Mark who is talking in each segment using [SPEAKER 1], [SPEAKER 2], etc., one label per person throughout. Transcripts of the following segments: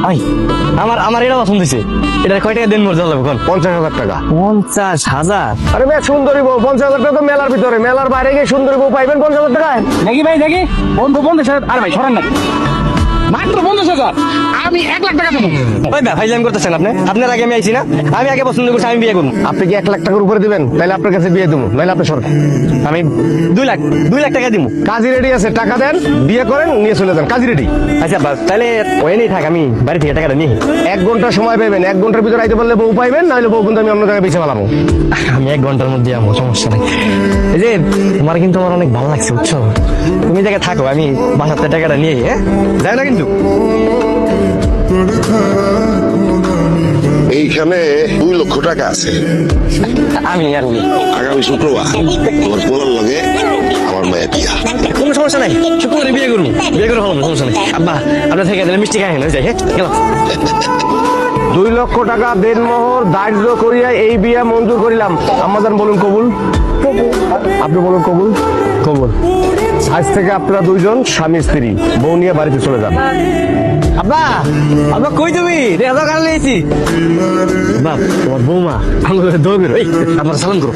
[SPEAKER 1] ভাই আমার এটা পছন্দ হয়েছে। এটা কয় টাকা দেন মোর যাবে কোন?
[SPEAKER 2] 50,000 টাকা।
[SPEAKER 1] 50,000?
[SPEAKER 2] আরে ভাই সুন্দরী বউ 50,000 টাকা তো মেলার ভিতরে, মেলার বাইরে গিয়ে সুন্দরী বউ পাইবেন 50,000 টাকায়?
[SPEAKER 3] দেখি ভাই দেখি, বন্ধু 50,000। আরে ভাই সরেন না, মাত্র 50,000। আমি 1,00,000 টাকা দেবো।
[SPEAKER 1] ভাই ভাইজান করতেছেন আপনি? আপনার আগে আমি আইছি না? আমি আগে পছন্দ করছি, আমি বিয়ে করবো।
[SPEAKER 2] আপনি কি 1,00,000 টাকার উপরে দিবেন? তাহলে আপনার কাছে বিয়ে দেবো, নাহলে আপনি সরেন।
[SPEAKER 1] আমি 2 লাখ টাকা দিব।
[SPEAKER 2] কাজী রেডি আছে, টাকা দেন, বিয়ে করেন, নিয়ে চলে যান। কাজী রেডি।
[SPEAKER 1] আচ্ছা বাস, তাহলে ওই নেই থাক, আমি বাড়ি থেকে টাকাটা নিই।
[SPEAKER 2] 1 ঘন্টা সময় পাবেন, 1 ঘন্টার ভিতরে আইতে পারলে বউ পাইবেন, নাহলে বউ কিন্তু আমি অন্য জায়গায় বেঁচে ফেলাবো।
[SPEAKER 1] আমি 1 ঘন্টার মধ্যে যাবো, সমস্যা নেই। এই যে তোমার কিন্তু আমার অনেক ভালো লাগছে, বুঝছো? তুমি জায়গায় থাকো, আমি বাসার থেকে টাকাটা নিয়ে যাই না কিন্তু।
[SPEAKER 4] এইখানে 2 লক্ষ টাকা আছে।
[SPEAKER 1] আমি আর উনি
[SPEAKER 4] আগামী শুক্রবার আমার পোলার লগে আমার মায়ের বিয়া।
[SPEAKER 1] কোনো সমস্যা নাই, শুক্রবারে বিয়ে করবো, বিয়ে করে হলো, সমস্যা নেই। আব্বা আপনার থেকে দিলে মিষ্টি খাই না, যাই। হ্যাঁ গেল।
[SPEAKER 2] 2 লক্ষ টাকা দেনমোহর ধার্য করিয়া এই বিয়া মঞ্জুর করিলাম। আমাদের বলুন কবুল। আপনি বলুন কবুল। কবুল। আজ থেকে আপনারা 2 জন স্বামী স্ত্রী, বউ নিয়ে বাড়িতে চলে যান।
[SPEAKER 1] আব্বা আব্বা কই তুমি? রেজা কাল নিয়েছি। বাপ তোমার বৌমা আঙুলে দৌড় বেরো, এই আপনার সালাম করো।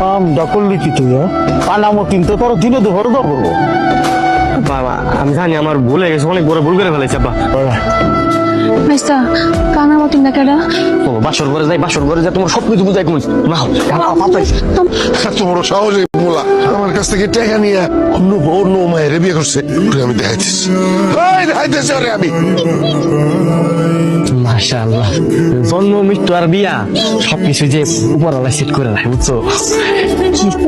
[SPEAKER 3] কাম দখল লিখি তুই, পানামো কিন্তু তোর দিনে দুপুর করবো।
[SPEAKER 1] বাবা আমি জানি আমার ভুল হয়ে গেছে, অনেক বড় ভুল করে ফেলেছি আব্বা।
[SPEAKER 5] ভাইস্তা কানা মতিন না কেডা?
[SPEAKER 1] ও বাসর ঘরে যাই, বাসর ঘরে যাই, তোমার সবকিছু বুঝাই কই না।
[SPEAKER 4] এত বড় সাহস এই পোলা আমার কাছ থেকে টাকা নিয়ে অন্য মায়ের বিয়ে করছে। ওরে আমি দেখাইতেছি, দেখাইতেছি ওরে আমি।
[SPEAKER 1] মাশাআল্লাহ, জন্ম মৃত্যু আর বিয়া সবকিছু যে উপরওয়ালা সেট করে রাখে, বুঝছো?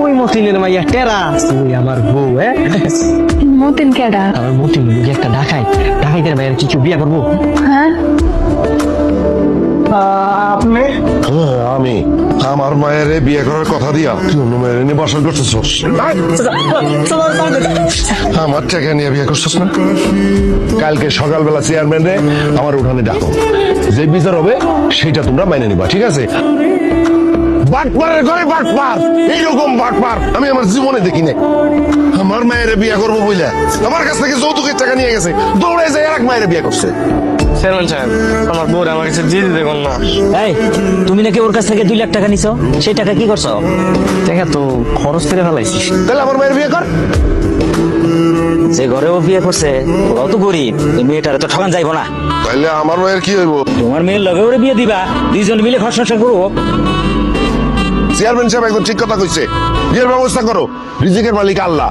[SPEAKER 1] ওই মতিনের মাইয়া টেরা, ওই আমার বউ।
[SPEAKER 5] মতিন কেডা?
[SPEAKER 1] আমার মতিন মুখে একটা ঢাকাইতের বাইরে কি কেউ বিয়া করবো?
[SPEAKER 5] হ্যাঁ
[SPEAKER 3] আপনি
[SPEAKER 4] আমি আমার মায়ের বিয়ে করার কথা দিয়া তুই অন্য মায়ের নিয়ে বাসন করতেছস। আমার টাকা নিয়ে বিয়ে করছস না? কালকে সকালবেলা চেয়ারম্যান রে আমার উঠানে ডাকো, যে বিচার হবে সেটা তোমরা মাইনে নিবা, ঠিক আছে? বাটপারের ঘরে বাটপার, এইরকম বাটপার আমি আমার জীবনে দেখি নাই। আমার মায়ের বিয়ে করবো বইলা আমার কাছ থেকে যৌতুকের টাকা নিয়ে গেছে, দৌড়ে যায় আর এক মায়ের বিয়ে করছে।
[SPEAKER 1] চেয়ারম্যান সাহেব, আমার বউ আমার কাছে দিয়ে দিতে কোন না।
[SPEAKER 6] এই তুমি নাকি ওর কাছ থেকে 2 লাখ টাকা নিছো, সেই টাকা কি করছো?
[SPEAKER 1] দেখা তো খরচ করে ফেলাইছিস।
[SPEAKER 4] তাহলে আমার মায়ের বিয়ে কর।
[SPEAKER 6] যে ঘরে ও বিয়ে করছে ওরাও তো গরিব, এই মেয়েটারে তো ঠকান যাইবো না।
[SPEAKER 4] তাহলে আমার মায়ের কি হইব?
[SPEAKER 6] তোমার মেয়ের লগে ওরে বিয়ে দিবা, 2 জন মিলে ঘর সংসার করবো।
[SPEAKER 4] চেয়ারম্যান সাহেব একদম ঠিক কথা কইছে, বিয়ের ব্যবস্থা করো, রিজিকের মালিক আল্লাহ।